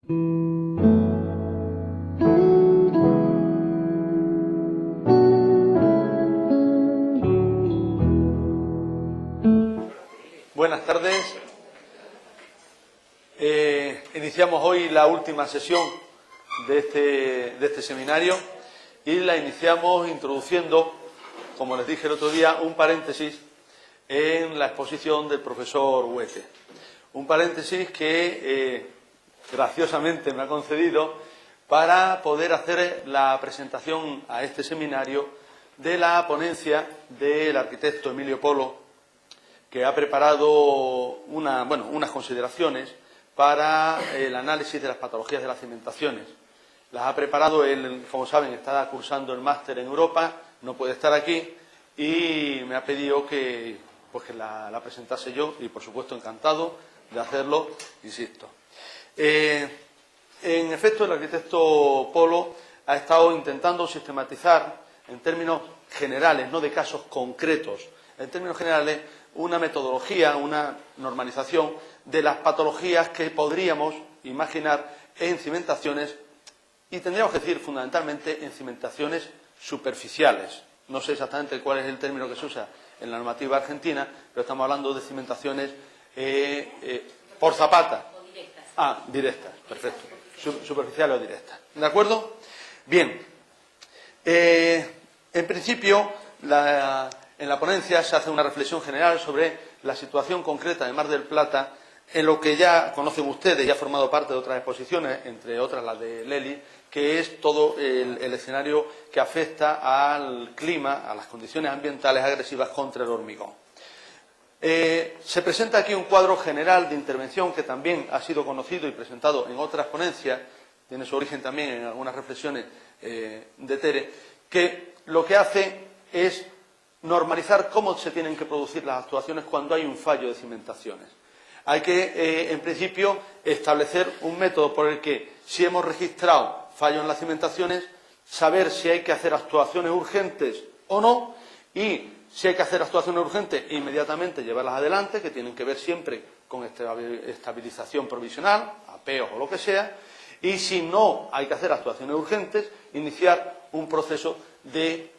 Buenas tardes. Iniciamos hoy la última sesión de este seminario y la iniciamos introduciendo, como les dije el otro día, un paréntesis en la exposición del profesor Huete. Un paréntesis que graciosamente me ha concedido para poder hacer la presentación a este seminario de la ponencia del arquitecto Emilio Polo, que ha preparado unas consideraciones para el análisis de las patologías de las cimentaciones. Las ha preparado él, como saben, está cursando el máster en Europa, no puede estar aquí y me ha pedido que la presentase yo y, por supuesto, encantado de hacerlo, insisto. En efecto, el arquitecto Polo ha estado intentando sistematizar en términos generales, no de casos concretos, en términos generales, una metodología, una normalización de las patologías que podríamos imaginar en cimentaciones, y tendríamos que decir fundamentalmente en cimentaciones superficiales. No sé exactamente cuál es el término que se usa en la normativa argentina, pero estamos hablando de cimentaciones por zapata. Directas, perfecto. Superficiales o directas. ¿De acuerdo? Bien. En principio, en la ponencia se hace una reflexión general sobre la situación concreta de Mar del Plata, en lo que ya conocen ustedes y ha formado parte de otras exposiciones, entre otras las de Lely, que es todo el escenario que afecta al clima, a las condiciones ambientales agresivas contra el hormigón. Se presenta aquí un cuadro general de intervención que también ha sido conocido y presentado en otras ponencias, tiene su origen también en algunas reflexiones de Tere, que lo que hace es normalizar cómo se tienen que producir las actuaciones cuando hay un fallo de cimentaciones. Hay que, en principio, establecer un método por el que, si hemos registrado fallos en las cimentaciones, saber si hay que hacer actuaciones urgentes o no, y si hay que hacer actuaciones urgentes, inmediatamente llevarlas adelante, que tienen que ver siempre con estabilización provisional, apeos o lo que sea, y si no hay que hacer actuaciones urgentes, iniciar un proceso de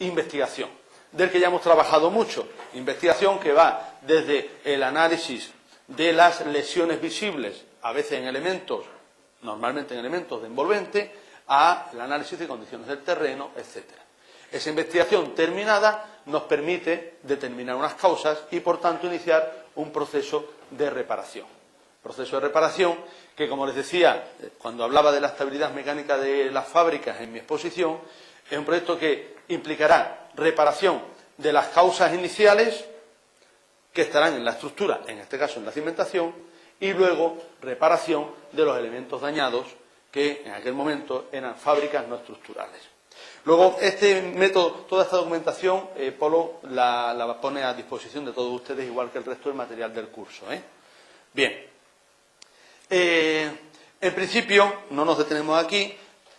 investigación, del que ya hemos trabajado mucho. Investigación que va desde el análisis de las lesiones visibles, a veces en elementos, normalmente en elementos de envolvente, a el análisis de condiciones del terreno, etcétera. Esa investigación terminada nos permite determinar unas causas y, por tanto, iniciar un proceso de reparación. Proceso de reparación que, como les decía, cuando hablaba de la estabilidad mecánica de las fábricas en mi exposición, es un proyecto que implicará reparación de las causas iniciales que estarán en la estructura, en este caso en la cimentación, y luego reparación de los elementos dañados que en aquel momento eran fábricas no estructurales. Luego, este método, toda esta documentación, Polo la pone a disposición de todos ustedes, igual que el resto del material del curso. Bien. En principio, no nos detenemos aquí.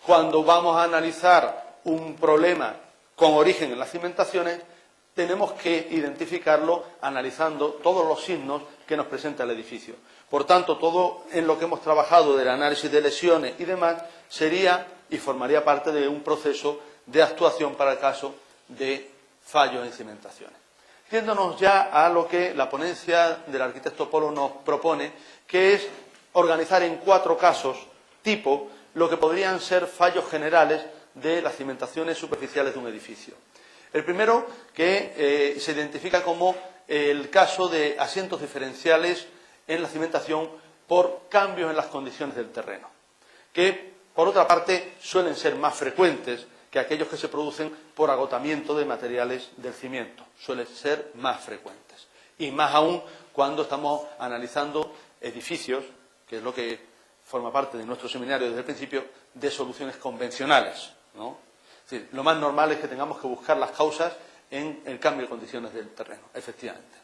Cuando vamos a analizar un problema con origen en las cimentaciones, tenemos que identificarlo analizando todos los signos que nos presenta el edificio. Por tanto, todo en lo que hemos trabajado del análisis de lesiones y demás sería y formaría parte de un proceso de actuación para el caso de fallos en cimentaciones. Yéndonos ya a lo que la ponencia del arquitecto Polo nos propone, que es organizar en 4 casos tipo lo que podrían ser fallos generales de las cimentaciones superficiales de un edificio. El primero, que se identifica como el caso de asientos diferenciales en la cimentación por cambios en las condiciones del terreno, que, por otra parte, suelen ser más frecuentes que aquellos que se producen por agotamiento de materiales del cimiento. Suelen ser más frecuentes. Y más aún cuando estamos analizando edificios, que es lo que forma parte de nuestro seminario desde el principio, de soluciones convencionales, ¿no? Es decir, lo más normal es que tengamos que buscar las causas en el cambio de condiciones del terreno, efectivamente.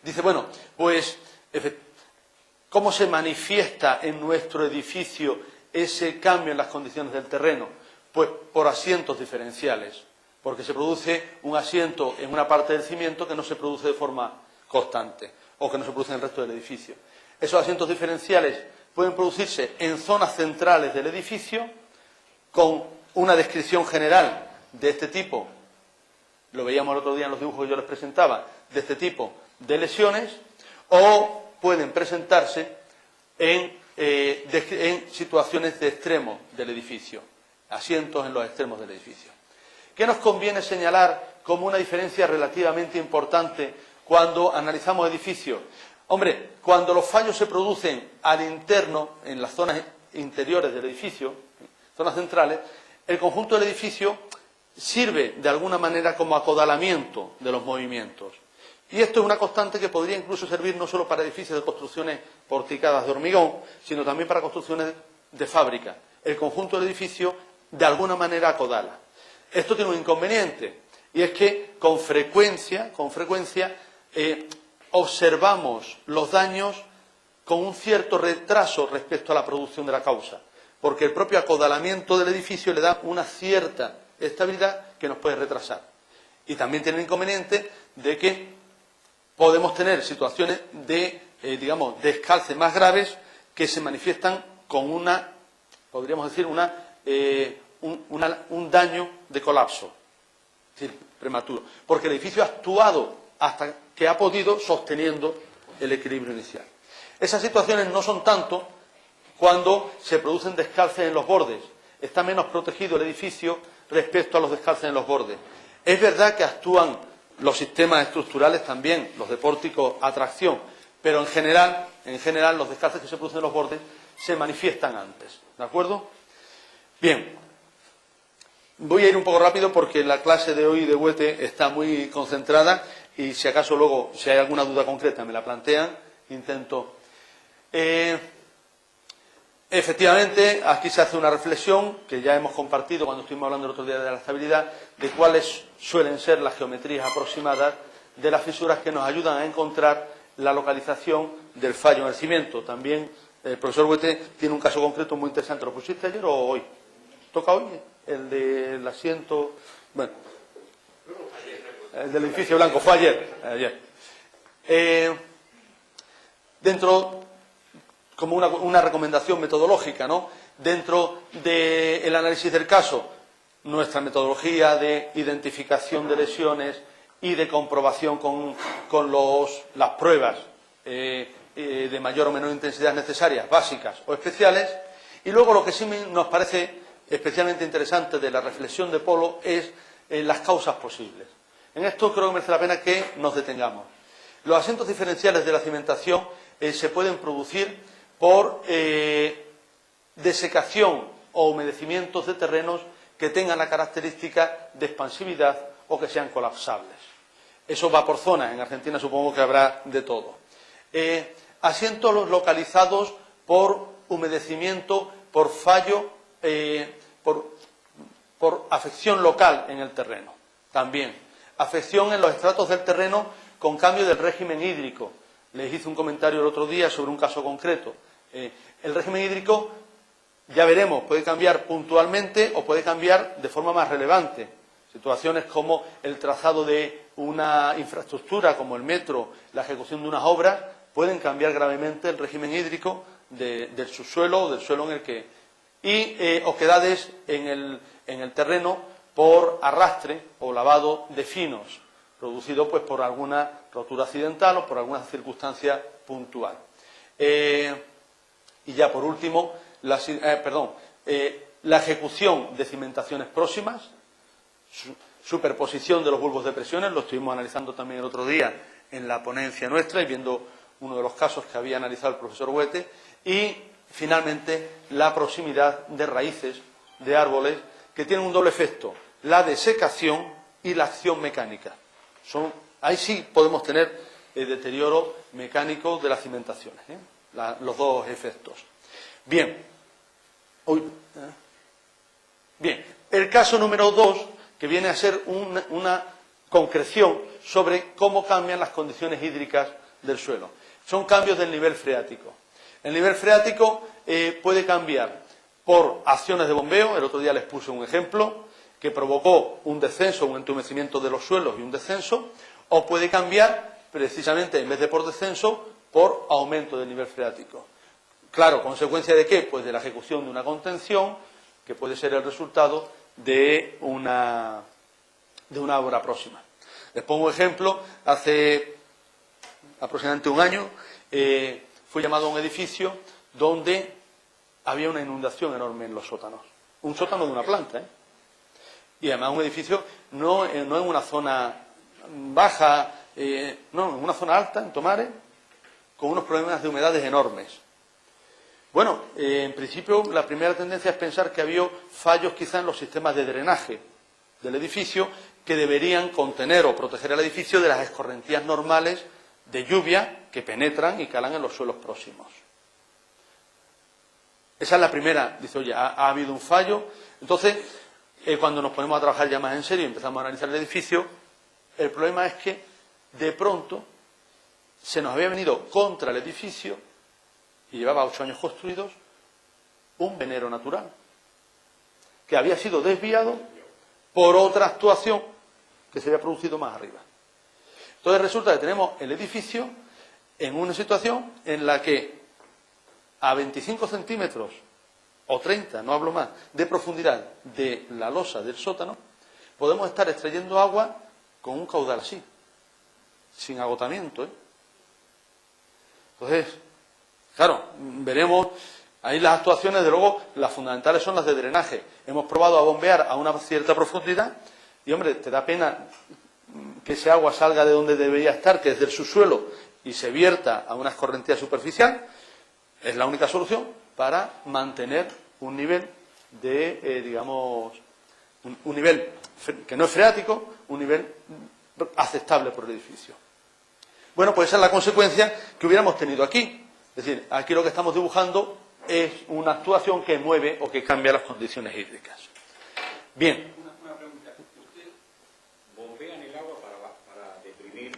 Dice, bueno, pues, ¿cómo se manifiesta en nuestro edificio ese cambio en las condiciones del terreno? Pues por asientos diferenciales, porque se produce un asiento en una parte del cimiento que no se produce de forma constante, o que no se produce en el resto del edificio. Esos asientos diferenciales pueden producirse en zonas centrales del edificio con una descripción general de este tipo, lo veíamos el otro día en los dibujos que yo les presentaba, de este tipo de lesiones, o pueden presentarse en situaciones de extremo del edificio, asientos en los extremos del edificio. ¿Qué nos conviene señalar como una diferencia relativamente importante cuando analizamos edificios? Hombre, cuando los fallos se producen al interno, en las zonas interiores del edificio, zonas centrales, el conjunto del edificio sirve de alguna manera como acodalamiento de los movimientos. Y esto es una constante que podría incluso servir no solo para edificios de construcciones porticadas de hormigón, sino también para construcciones de fábrica. El conjunto del edificio de alguna manera acodala. Esto tiene un inconveniente, y es que con frecuencia observamos los daños con un cierto retraso respecto a la producción de la causa, porque el propio acodalamiento del edificio le da una cierta estabilidad que nos puede retrasar. Y también tiene el inconveniente de que podemos tener situaciones de, descalce más graves que se manifiestan con podríamos decir, un daño de colapso, es decir, prematuro, porque el edificio ha actuado hasta que ha podido sosteniendo el equilibrio inicial. Esas situaciones no son tanto cuando se producen descalces en los bordes. Está menos protegido el edificio respecto a los descalces en los bordes. Es verdad que actúan los sistemas estructurales también, los de pórtico a tracción, pero en general los descalces que se producen en los bordes se manifiestan antes. ¿De acuerdo? Bien. Voy a ir un poco rápido porque la clase de hoy de Huete está muy concentrada y si acaso luego, si hay alguna duda concreta, me la plantean, intento. Efectivamente, aquí se hace una reflexión que ya hemos compartido cuando estuvimos hablando el otro día de la estabilidad, de cuáles suelen ser las geometrías aproximadas de las fisuras que nos ayudan a encontrar la localización del fallo en el cimiento. También el profesor Huete tiene un caso concreto muy interesante. ¿Lo pusiste ayer o hoy? ¿Toca hoy? El del asiento... Bueno, el del edificio blanco. Fue ayer. Dentro, como una recomendación metodológica, ¿no? Dentro del análisis del caso, nuestra metodología de identificación de lesiones y de comprobación con las pruebas de mayor o menor intensidad necesarias, básicas o especiales. Y luego lo que sí nos parece especialmente interesante de la reflexión de Polo es las causas posibles. En esto creo que merece la pena que nos detengamos. Los asientos diferenciales de la cimentación se pueden producir por desecación o humedecimientos de terrenos que tengan la característica de expansividad o que sean colapsables. Eso va por zonas, en Argentina supongo que habrá de todo. Asientos localizados por humedecimiento, por fallo, por afección local en el terreno. También, afección en los estratos del terreno con cambio del régimen hídrico. Les hice un comentario el otro día sobre un caso concreto. El régimen hídrico, ya veremos, puede cambiar puntualmente o puede cambiar de forma más relevante. Situaciones como el trazado de una infraestructura, como el metro, la ejecución de unas obras, pueden cambiar gravemente el régimen hídrico del subsuelo o del suelo en el que... Y oquedades en el terreno por arrastre o lavado de finos, producido pues por alguna rotura accidental o por alguna circunstancia puntual. Y ya por último, la ejecución de cimentaciones próximas, superposición de los bulbos de presiones, lo estuvimos analizando también el otro día en la ponencia nuestra y viendo uno de los casos que había analizado el profesor Huete, y finalmente la proximidad de raíces de árboles que tienen un doble efecto, la desecación y la acción mecánica. Ahí sí podemos tener el deterioro mecánico de las cimentaciones, los dos efectos. Bien, el caso número 2, que viene a ser una concreción sobre cómo cambian las condiciones hídricas del suelo. Son cambios del nivel freático. El nivel freático puede cambiar por acciones de bombeo, el otro día les puse un ejemplo, que provocó un descenso, un entumecimiento de los suelos y un descenso, o puede cambiar precisamente, en vez de por descenso, por aumento del nivel freático. Claro, ¿consecuencia de qué? Pues de la ejecución de una contención, que puede ser el resultado de una obra próxima. Les pongo ejemplo. Hace aproximadamente un año fui llamado a un edificio donde había una inundación enorme en los sótanos. Un sótano de una planta, ¿eh? Y además un edificio no en una zona baja, no, en una zona alta, en Tomares, con unos problemas de humedades enormes. Bueno, en principio la primera tendencia es pensar que había fallos quizá en los sistemas de drenaje del edificio que deberían contener o proteger el edificio de las escorrentías normales de lluvia que penetran y calan en los suelos próximos. Esa es la primera. Dice, oye, ha habido un fallo. Entonces, cuando nos ponemos a trabajar ya más en serio y empezamos a analizar el edificio, el problema es que de pronto se nos había venido contra el edificio, y llevaba 8 años construidos, un venero natural que había sido desviado por otra actuación que se había producido más arriba. Entonces resulta que tenemos el edificio en una situación en la que a 25 centímetros o 30, no hablo más, de profundidad de la losa del sótano, podemos estar extrayendo agua con un caudal así, sin agotamiento, ¿eh? Entonces, claro, veremos ahí las actuaciones. De luego, las fundamentales son las de drenaje. Hemos probado a bombear a una cierta profundidad y, hombre, te da pena que ese agua salga de donde debería estar, que es del subsuelo, y se vierta a una escorrentía superficial. Es la única solución para mantener un nivel de, digamos, un nivel que no es freático, un nivel aceptable por el edificio. Bueno, pues esa es la consecuencia que hubiéramos tenido aquí. Es decir, aquí lo que estamos dibujando es una actuación que mueve o que cambia las condiciones hídricas. Bien. Una pregunta. ¿Ustedes bombean el agua para deprimir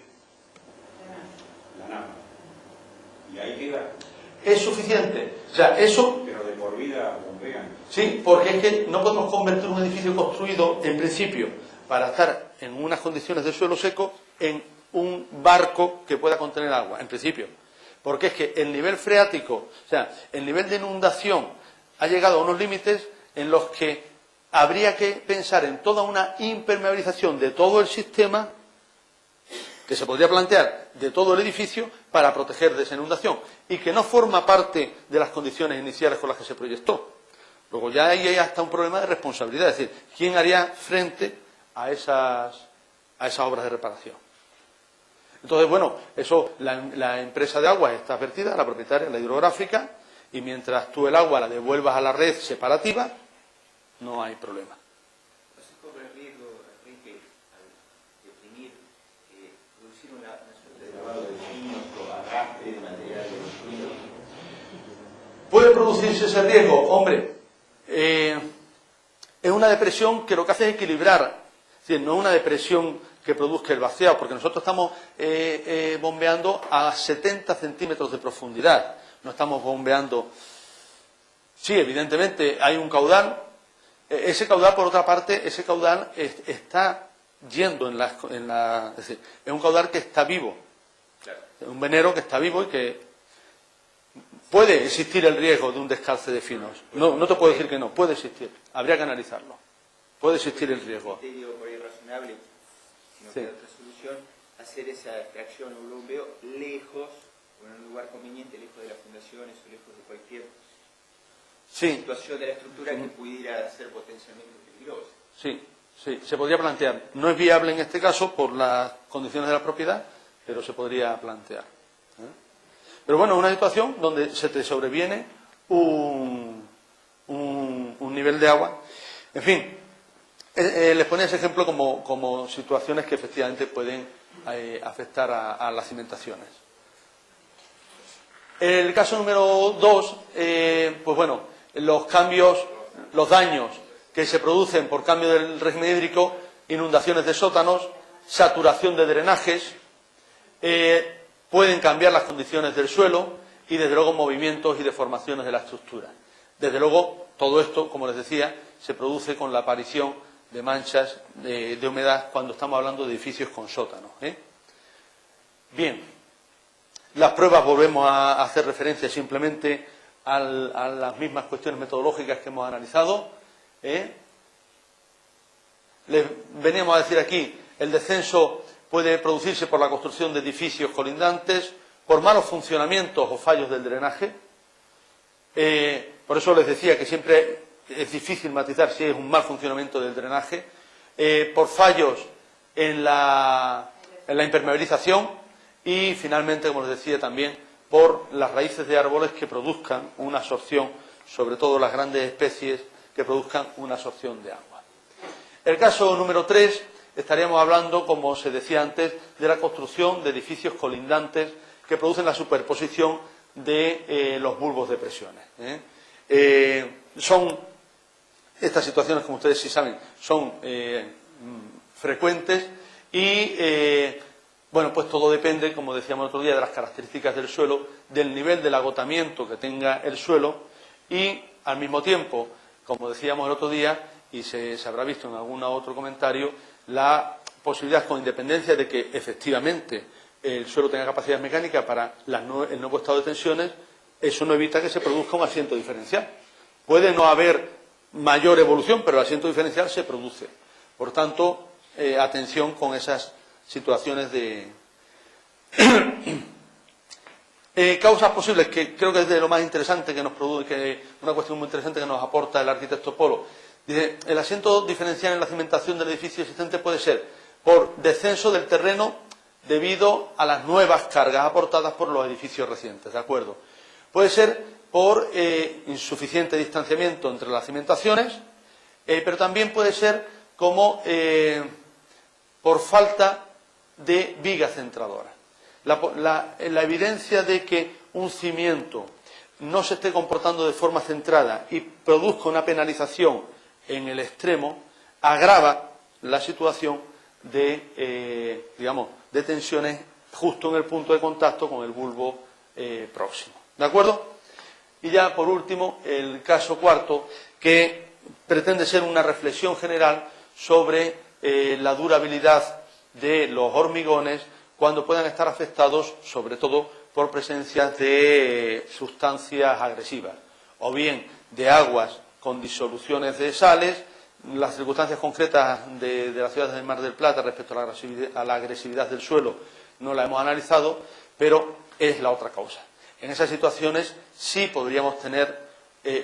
la nave? Y ahí queda. ¿Es suficiente? O sea, eso... Pero de por vida bombean. Sí, porque es que no podemos convertir un edificio construido, en principio, para estar en unas condiciones de suelo seco, en un barco que pueda contener agua, en principio. Porque es que el nivel freático, o sea, el nivel de inundación ha llegado a unos límites en los que habría que pensar en toda una impermeabilización de todo el sistema, que se podría plantear de todo el edificio, para proteger de esa inundación, y que no forma parte de las condiciones iniciales con las que se proyectó. Luego ya ahí hay hasta un problema de responsabilidad, es decir, ¿quién haría frente a esas obras de reparación? Entonces, bueno, eso, la empresa de aguas está advertida, la propietaria, la hidrográfica, y mientras tú el agua la devuelvas a la red separativa, no hay problema. ¿No se corre el riesgo, Enrique, al definir, producir una suerte de lavado de finos o arrastre de material construido? ¿Puede producirse ese riesgo? Hombre, es una depresión que lo que hace es equilibrar. Es decir, no es una depresión que produzca el vaciado, porque nosotros estamos bombeando a 70 centímetros de profundidad. No estamos bombeando... Sí, evidentemente hay un caudal. Ese caudal, por otra parte, ese caudal está yendo es decir, es un caudal que está vivo. Claro. Es un venero que está vivo y que puede existir el riesgo de un descalce de finos. No te puedo decir que no, puede existir. Habría que analizarlo. Puede existir el riesgo. Por irrazonable, si no Sí. queda otra solución, hacer esa extracción o bombeo lejos, o en un lugar conveniente, lejos de las fundaciones o lejos de cualquier Sí, situación de la estructura que pudiera ser potencialmente peligrosa. sí, se podría plantear. No es viable en este caso por las condiciones de la propiedad, pero se podría plantear. Pero bueno, una situación donde se te sobreviene un nivel de agua. En fin, les ponía ese ejemplo como situaciones que efectivamente pueden afectar a las cimentaciones. El caso número 2, pues bueno, los cambios, los daños que se producen por cambio del régimen hídrico, inundaciones de sótanos, saturación de drenajes, pueden cambiar las condiciones del suelo y desde luego movimientos y deformaciones de la estructura. Desde luego todo esto, como les decía, se produce con la aparición de manchas de humedad cuando estamos hablando de edificios con sótanos. Bien, las pruebas volvemos a hacer referencia simplemente a las mismas cuestiones metodológicas que hemos analizado. Les veníamos a decir aquí, el descenso puede producirse por la construcción de edificios colindantes, por malos funcionamientos o fallos del drenaje. Por eso les decía que siempre es difícil matizar si es un mal funcionamiento del drenaje, por fallos en la impermeabilización y, finalmente, como les decía también, por las raíces de árboles que produzcan una absorción, sobre todo las grandes especies que produzcan una absorción de agua. El caso número 3, estaríamos hablando, como se decía antes, de la construcción de edificios colindantes que producen la superposición de los bulbos de presiones. Estas situaciones, como ustedes sí saben, son frecuentes y, bueno, pues todo depende, como decíamos el otro día, de las características del suelo, del nivel del agotamiento que tenga el suelo y, al mismo tiempo, como decíamos el otro día, y se habrá visto en algún otro comentario, la posibilidad, con independencia de que efectivamente el suelo tenga capacidad mecánica para el nuevo estado de tensiones, eso no evita que se produzca un asiento diferencial. Puede no haber mayor evolución, pero el asiento diferencial se produce. Por tanto, atención con esas situaciones de causas posibles, que creo que es de lo más interesante que nos produce, una cuestión muy interesante que nos aporta el arquitecto Polo. Dice, el asiento diferencial en la cimentación del edificio existente puede ser por descenso del terreno debido a las nuevas cargas aportadas por los edificios recientes, ¿de acuerdo? Puede ser por insuficiente distanciamiento entre las cimentaciones, pero también puede ser como por falta de viga centradora. La evidencia de que un cimiento no se esté comportando de forma centrada y produzca una penalización en el extremo, agrava la situación de, de tensiones justo en el punto de contacto con el bulbo próximo. ¿De acuerdo? Y ya, por último, el caso cuarto, que pretende ser una reflexión general sobre la durabilidad de los hormigones cuando puedan estar afectados, sobre todo, por presencia de sustancias agresivas, o bien de aguas con disoluciones de sales. Las circunstancias concretas de las ciudades del Mar del Plata respecto a la agresividad del suelo no la hemos analizado, pero es la otra causa. En esas situaciones sí podríamos tener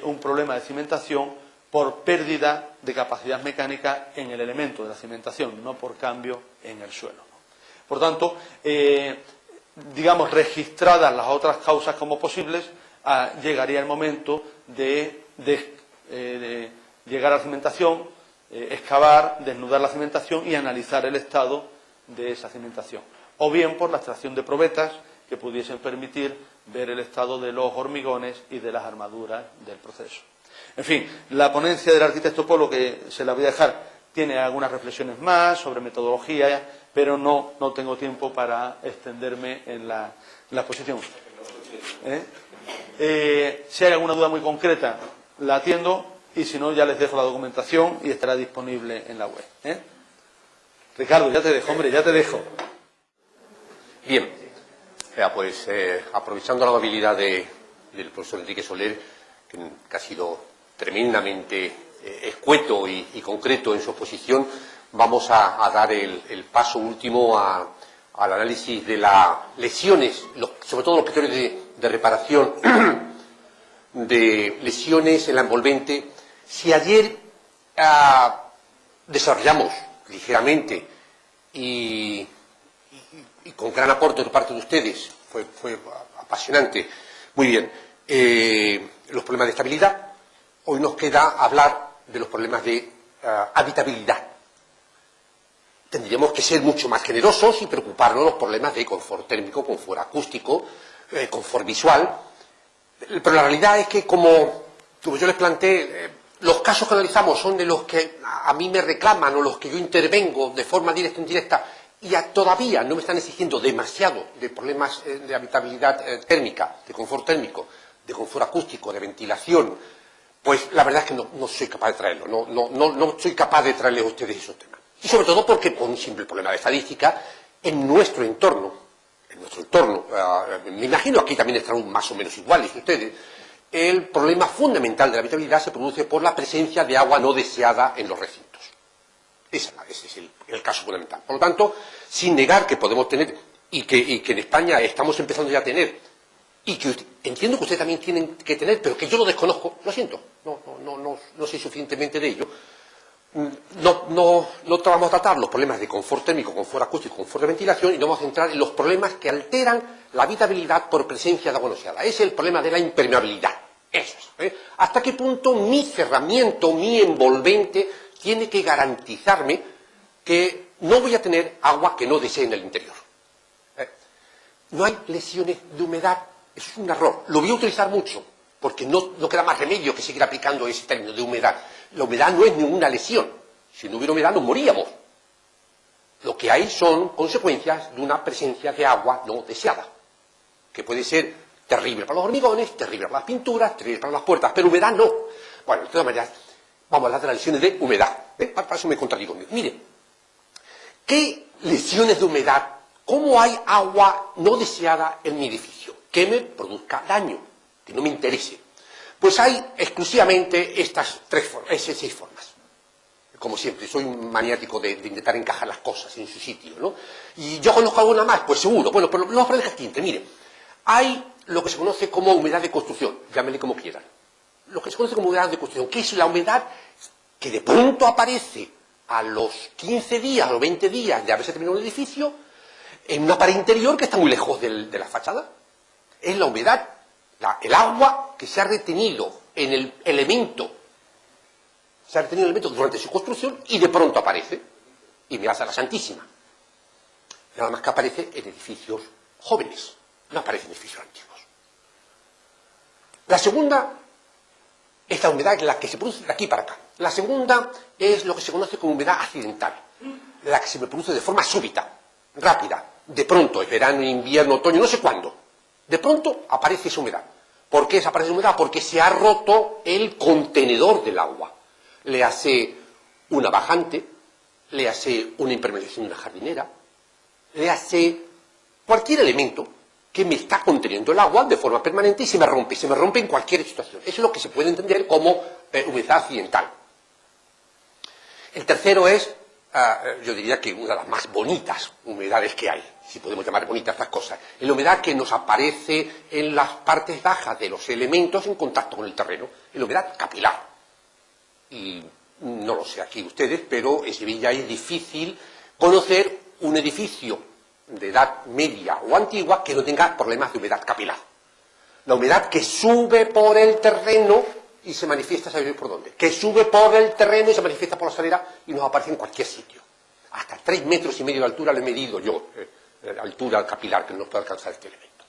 un problema de cimentación por pérdida de capacidad mecánica en el elemento de la cimentación, no por cambio en el suelo. Por tanto, registradas las otras causas como posibles, llegaría el momento de llegar a la cimentación, excavar, desnudar la cimentación y analizar el estado de esa cimentación. O bien por la extracción de probetas que pudiesen permitir ver el estado de los hormigones y de las armaduras del proceso. En fin, la ponencia del arquitecto Polo, que se la voy a dejar, tiene algunas reflexiones más sobre metodología, pero no tengo tiempo para extenderme en la exposición. Si hay alguna duda muy concreta, la atiendo, y si no, ya les dejo la documentación y estará disponible en la web. Ricardo, ya te dejo, hombre, ya te dejo. Bien, pues aprovechando la amabilidad del profesor Enrique Soler, que ha sido tremendamente escueto y concreto en su exposición, vamos a dar el paso último al análisis de las lesiones, sobre todo los criterios de reparación de lesiones en la envolvente. Si ayer desarrollamos ligeramente y con gran aporte por parte de ustedes, fue apasionante, muy bien, los problemas de estabilidad, hoy nos queda hablar de los problemas de habitabilidad. Tendríamos que ser mucho más generosos y preocuparnos de los problemas de confort térmico, confort acústico, confort visual. Pero la realidad es que, como yo les planteé, los casos que analizamos son de los que a mí me reclaman o los que yo intervengo de forma directa o indirecta y todavía no me están exigiendo demasiado de problemas de habitabilidad térmica, de confort térmico, de confort acústico, de ventilación. Pues la verdad es que no soy capaz de traerlo, no soy capaz de traerles a ustedes esos temas. Y sobre todo porque por un simple problema de estadística, en nuestro entorno, me imagino aquí también estarán más o menos iguales ustedes, el problema fundamental de la habitabilidad se produce por la presencia de agua no deseada en los recintos. Ese es el caso fundamental. Por lo tanto, sin negar que podemos tener, y que en España estamos empezando ya a tener, y que entiendo que ustedes también tienen que tener, pero que yo lo desconozco, lo siento, no sé suficientemente de ello. No vamos a tratar los problemas de confort térmico, confort acústico, confort de ventilación, y nos vamos a centrar en los problemas que alteran la habitabilidad por presencia de agua no deseada. Es el problema de la impermeabilidad. Eso es. ¿Hasta qué punto mi cerramiento, mi envolvente, tiene que garantizarme que no voy a tener agua que no desee en el interior? No hay lesiones de humedad. Eso es un error. Lo voy a utilizar mucho, porque no queda más remedio que seguir aplicando ese término de humedad. La humedad no es ninguna lesión. Si no hubiera humedad nos moríamos. Lo que hay son consecuencias de una presencia de agua no deseada, que puede ser terrible para los hormigones, terrible para las pinturas, terrible para las puertas, pero humedad no. Bueno, de todas maneras, vamos a hablar de las lesiones de humedad. Para eso me contradigo. Mire, ¿qué lesiones de humedad? ¿Cómo hay agua no deseada en mi edificio? Que me produzca daño, que no me interese. Pues hay exclusivamente estas seis formas. Como siempre, soy un maniático de intentar encajar las cosas en su sitio, ¿no? Y yo conozco alguna más, pues seguro. Bueno, pero lo vamos a dejar aquí. Mire, hay lo que se conoce como humedad de construcción, llámenle como quieran. Lo que se conoce como humedad de construcción, que es la humedad que de pronto aparece a los 15 días o 20 días de haberse terminado un edificio, en una pared interior que está muy lejos de la fachada. Es la humedad, el agua que se ha retenido en el elemento, durante su construcción y de pronto aparece, y me hace la santísima. Nada más que aparece en edificios jóvenes, no aparece en edificios antiguos. La segunda es la humedad la que se produce de aquí para acá. La segunda es lo que se conoce como humedad accidental, la que se me produce de forma súbita, rápida, de pronto, es verano, invierno, otoño, no sé cuándo. De pronto aparece esa humedad. ¿Por qué aparece esa humedad? Porque se ha roto el contenedor del agua. Le hace una bajante, le hace una impermeabilización de una jardinera, le hace cualquier elemento que me está conteniendo el agua de forma permanente y se me rompe en cualquier situación. Eso es lo que se puede entender como humedad accidental. El tercero es, yo diría que una de las más bonitas humedades que hay, si podemos llamar bonitas estas cosas, es la humedad que nos aparece en las partes bajas de los elementos en contacto con el terreno, es la humedad capilar. Y no lo sé aquí ustedes, pero en Sevilla es difícil conocer un edificio de edad media o antigua que no tenga problemas de humedad capilar. La humedad que sube por el terreno y se manifiesta, ¿sabéis por dónde? Que sube por el terreno y se manifiesta por la escalera y nos aparece en cualquier sitio. Hasta 3,5 metros de altura lo he medido yo, la altura capilar que no puede alcanzar este elemento.